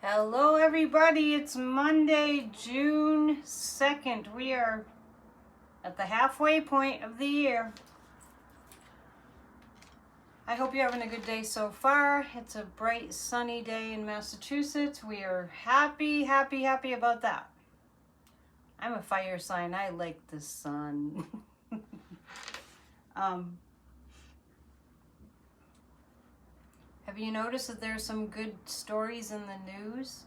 Hello everybody, it's Monday, June 2nd. We are at the halfway point of the year. I hope you're having a good day so far. It's a bright, sunny day in Massachusetts. We are happy about that. I'm a fire sign. I like the sun. Have you noticed that there's some good stories in the news?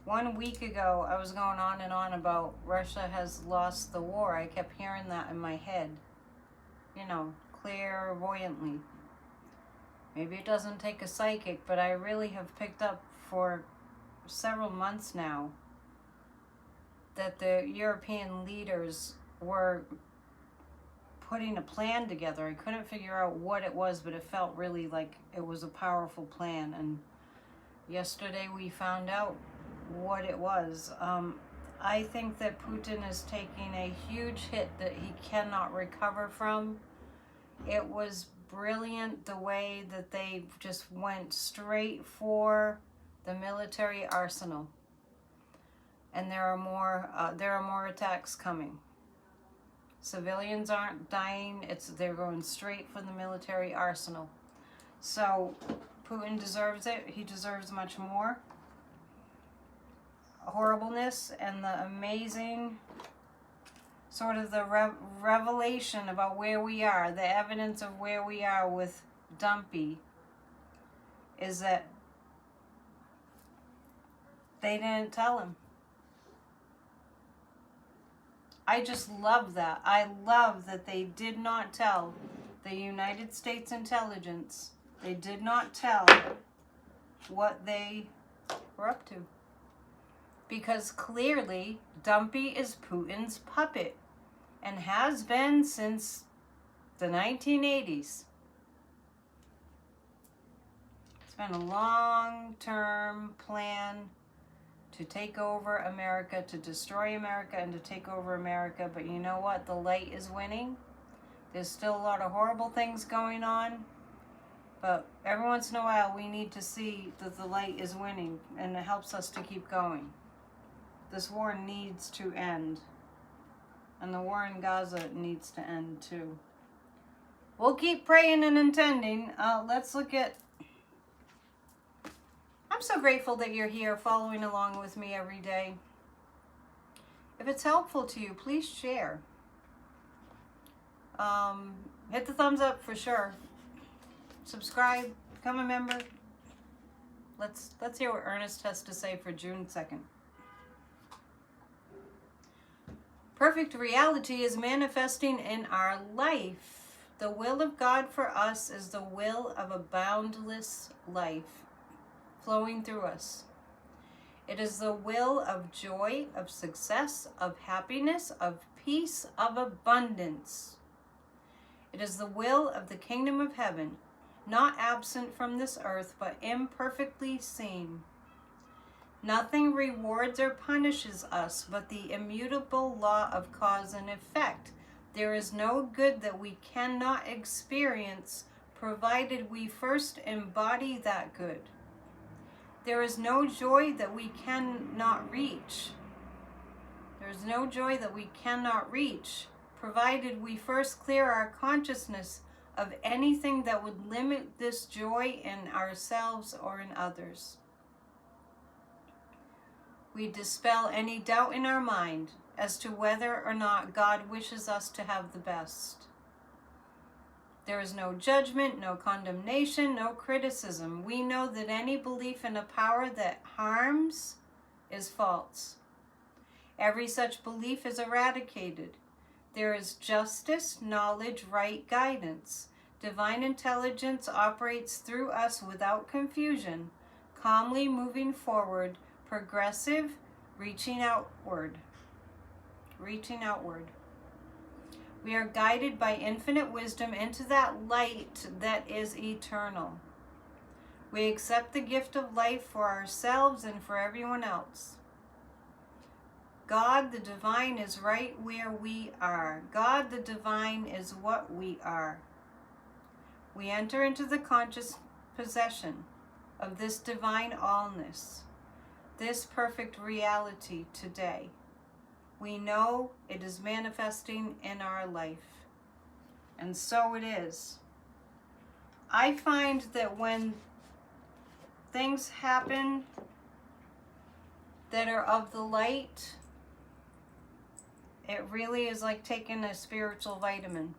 1 week ago, I was going on and on about Russia has lost the war. I kept hearing that in my head, clairvoyantly. Maybe it doesn't take a psychic, but I really have picked up for several months now that the European leaders were putting a plan together. I couldn't figure out what it was, but it felt really like it was a powerful plan. And yesterday we found out what it was. I think that Putin is taking a huge hit that he cannot recover from. It was brilliant the way that they just went straight for the military arsenal. And there are more attacks coming. Civilians aren't dying. They're going straight for the military arsenal. So Putin deserves it. He deserves much more. Horribleness and the amazing sort of the revelation about where we are, the evidence of where we are with Dumpy is that they didn't tell him. I just love that. I love that they did not tell the United States intelligence. They did not tell what they were up to. Because clearly, Dumpy is Putin's puppet and has been since the 1980s. It's been a long-term plan to take over America, to destroy America, and to take over America. But you know what? The light is winning. There's still a lot of horrible things going on. But every once in a while, we need to see that the light is winning, and it helps us to keep going. This war needs to end. And the war in Gaza needs to end too. We'll keep praying and intending. Let's look at... I'm so grateful that you're here following along with me every day. If it's helpful to you, please share. Hit the thumbs up for sure. Subscribe, become a member. Let's hear what Ernest has to say for June 2nd. Perfect reality is manifesting in our life. The will of God for us is the will of a boundless life flowing through us. It is the will of joy, of success, of happiness, of peace, of abundance. It is the will of the kingdom of heaven, not absent from this earth, but imperfectly seen. Nothing rewards or punishes us but the immutable law of cause and effect. There is no good that we cannot experience, provided we first embody that good. There is no joy that we cannot reach. There is no joy that we cannot reach, provided we first clear our consciousness of anything that would limit this joy in ourselves or in others. We dispel any doubt in our mind as to whether or not God wishes us to have the best. There is no judgment, no condemnation, no criticism. We know that any belief in a power that harms is false. Every such belief is eradicated. There is justice, knowledge, right guidance. Divine intelligence operates through us without confusion, calmly moving forward, progressive, reaching outward. Reaching outward. We are guided by infinite wisdom into that light that is eternal. We accept the gift of life for ourselves and for everyone else. God the divine is right where we are. God the divine is what we are. We enter into the conscious possession of this divine allness, this perfect reality today. We know it is manifesting in our life. And so it is. I find that when things happen that are of the light, it really is like taking a spiritual vitamin.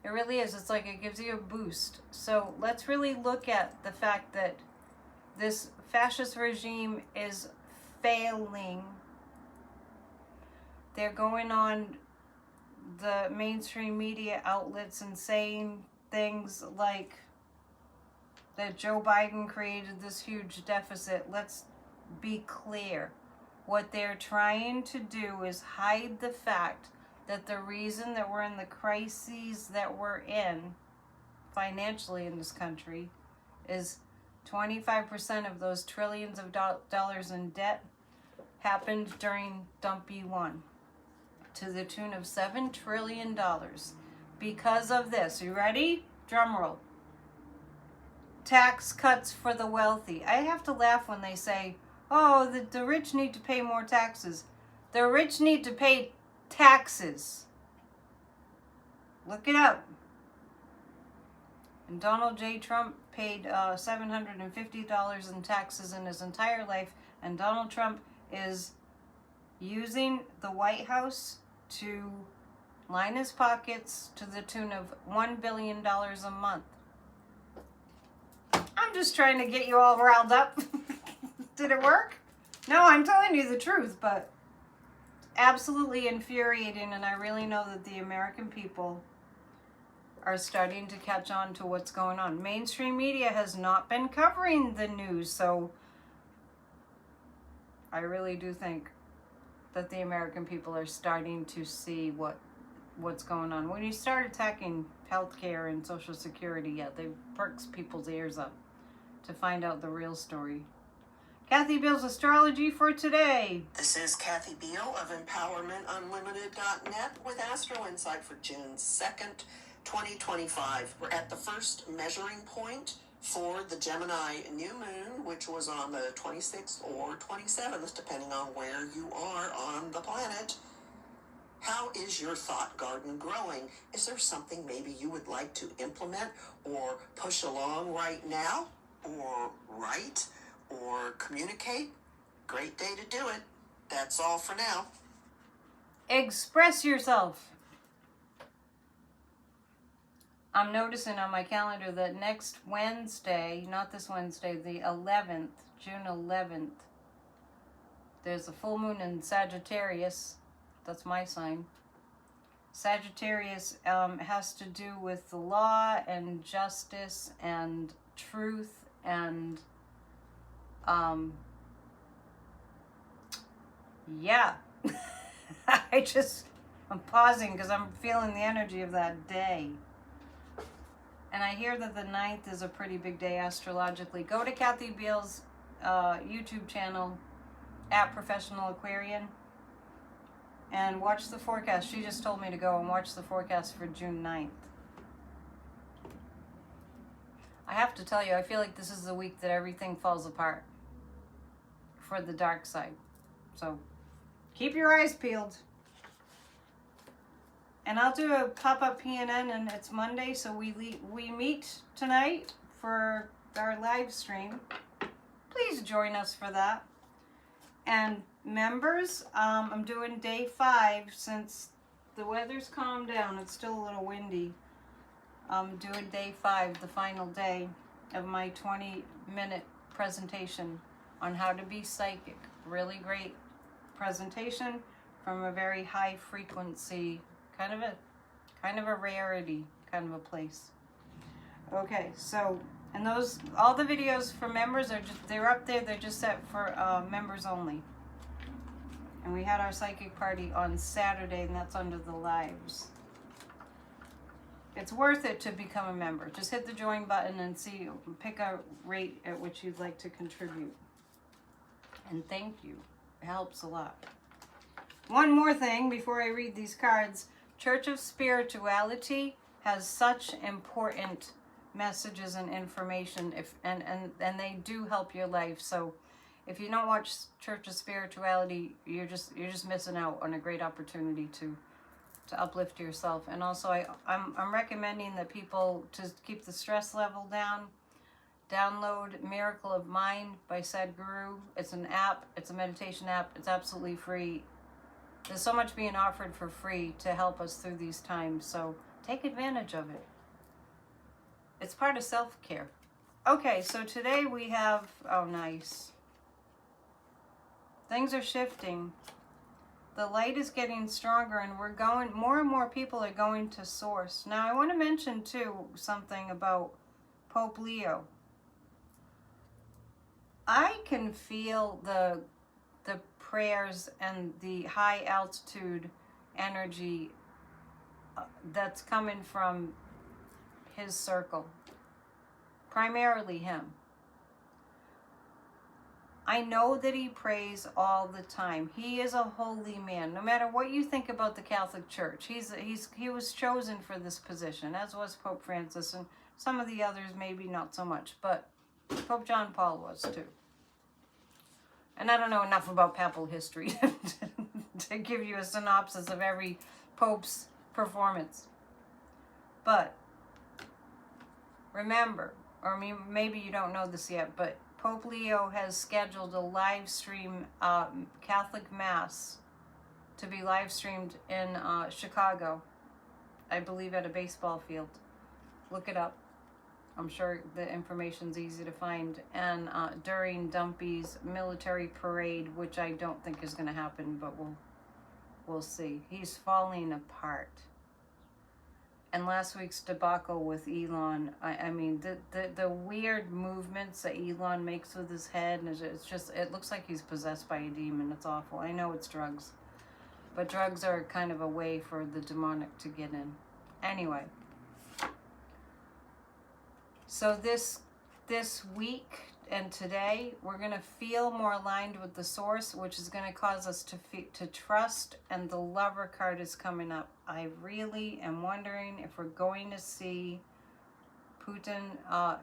It really is. It's like it gives you a boost. So let's really look at the fact that this fascist regime is failing. They're going on the mainstream media outlets and saying things like that Joe Biden created this huge deficit. Let's be clear. What they're trying to do is hide the fact that the reason that we're in the crises that we're in financially in this country is 25% of those trillions of dollars in debt happened during Dumpy 1 to the tune of $7 trillion because of this. You ready? Drum roll. Tax cuts for the wealthy. I have to laugh when they say, oh, the rich need to pay more taxes. The rich need to pay taxes. Look it up. And Donald J. Trump paid $750 in taxes in his entire life, and Donald Trump is using the White House to line his pockets to the tune of $1 billion a month. I'm just trying to get you all riled up. Did it work? No, I'm telling you the truth, but absolutely infuriating, and I really know that the American people are starting to catch on to what's going on. Mainstream media has not been covering the news, so I really do think that the American people are starting to see what's going on. When you start attacking healthcare and Social Security, yeah, they perks people's ears up to find out the real story. Kathy Beale's Astrology for today. This is Kathy Beale of EmpowermentUnlimited.net with Astro Insight for June 2nd, 2025. We're at the first measuring point for the Gemini new moon, which was on the 26th or 27th, depending on where you are on the planet. How is your thought garden growing? Is there something maybe you would like to implement or push along right now, or write, or communicate? Great day to do it. That's all for now. Express yourself. I'm noticing on my calendar that next Wednesday, not this Wednesday, the 11th, June 11th, there's a full moon in Sagittarius. That's my sign. Sagittarius has to do with the law and justice and truth and yeah. I'm pausing because I'm feeling the energy of that day. And I hear that the 9th is a pretty big day astrologically. Go to Kathy Beale's YouTube channel at Professional Aquarian and watch the forecast. She just told me to go and watch the forecast for June 9th. I have to tell you, I feel like this is the week that everything falls apart for the dark side. So keep your eyes peeled. And I'll do a pop-up PNN, and it's Monday, so we meet tonight for our live stream. Please join us for that. And members, I'm doing day 5 since the weather's calmed down. It's still a little windy. I'm doing day 5, the final day of my 20-minute presentation on how to be psychic. Really great presentation from a very high frequency, kind of a rarity kind of a place. Okay, so, and those, all the videos for members are just, they're up there, they're just set for members only. And we had our psychic party on Saturday, and that's under the lives. It's worth it to become a member. Just hit the join button and see, pick a rate at which you'd like to contribute. And thank you. It helps a lot. One more thing before I read these cards. Church of Spirituality has such important messages and information, and they do help your life. So if you don't watch Church of Spirituality, you're just missing out on a great opportunity to uplift yourself. And also I'm recommending that people, to keep the stress level down, download Miracle of Mind by Sadhguru. It's an app, it's a meditation app, it's absolutely free. There's so much being offered for free to help us through these times, so take advantage of it. It's part of self-care. Okay, so today we have, oh nice. Things are shifting. The light is getting stronger, and we're going, more and more people are going to Source. Now I want to mention too something about Pope Leo. I can feel the prayers and the high altitude energy that's coming from his circle, primarily him. I know that he prays all the time. He is a holy man. No matter what you think about the Catholic Church, he was chosen for this position, as was Pope Francis, and some of the others maybe not so much, but Pope John Paul was too. And I don't know enough about papal history to give you a synopsis of every pope's performance. But remember, or maybe you don't know this yet, but Pope Leo has scheduled a live stream Catholic Mass to be live streamed in Chicago, I believe at a baseball field. Look it up. I'm sure the information's easy to find. And during Dumpy's military parade, which I don't think is going to happen, but we'll see. He's falling apart. And last week's debacle with Elon, I mean, the weird movements that Elon makes with his head, and it's just, it looks like he's possessed by a demon. It's awful. I know it's drugs, but drugs are kind of a way for the demonic to get in. Anyway. So this week and today, we're going to feel more aligned with the Source, which is going to cause us to trust, and the Lover card is coming up. I really am wondering if we're going to see Putin. I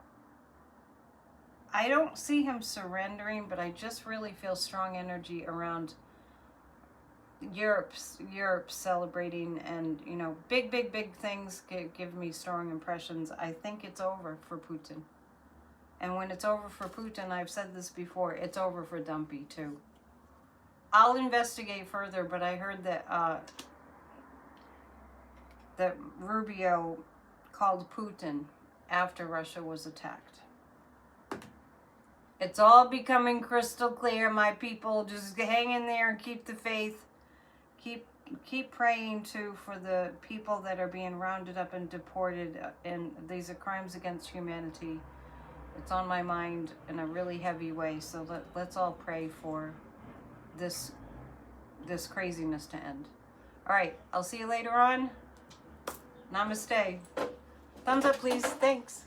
don't see him surrendering, but I just really feel strong energy around Europe celebrating, and you know, big things give me strong impressions. I think it's over for Putin, and when it's over for Putin, I've said this before, it's over for Dumpy too. I'll investigate further, but I heard that that Rubio called Putin after Russia was attacked. It's all becoming crystal clear, my people. Just hang in there and keep the faith. Keep praying too for the people that are being rounded up and deported, and these are crimes against humanity. It's on my mind in a really heavy way, so let's all pray for this craziness to end. All right, I'll see you later on. Namaste. Thumbs up, please. Thanks.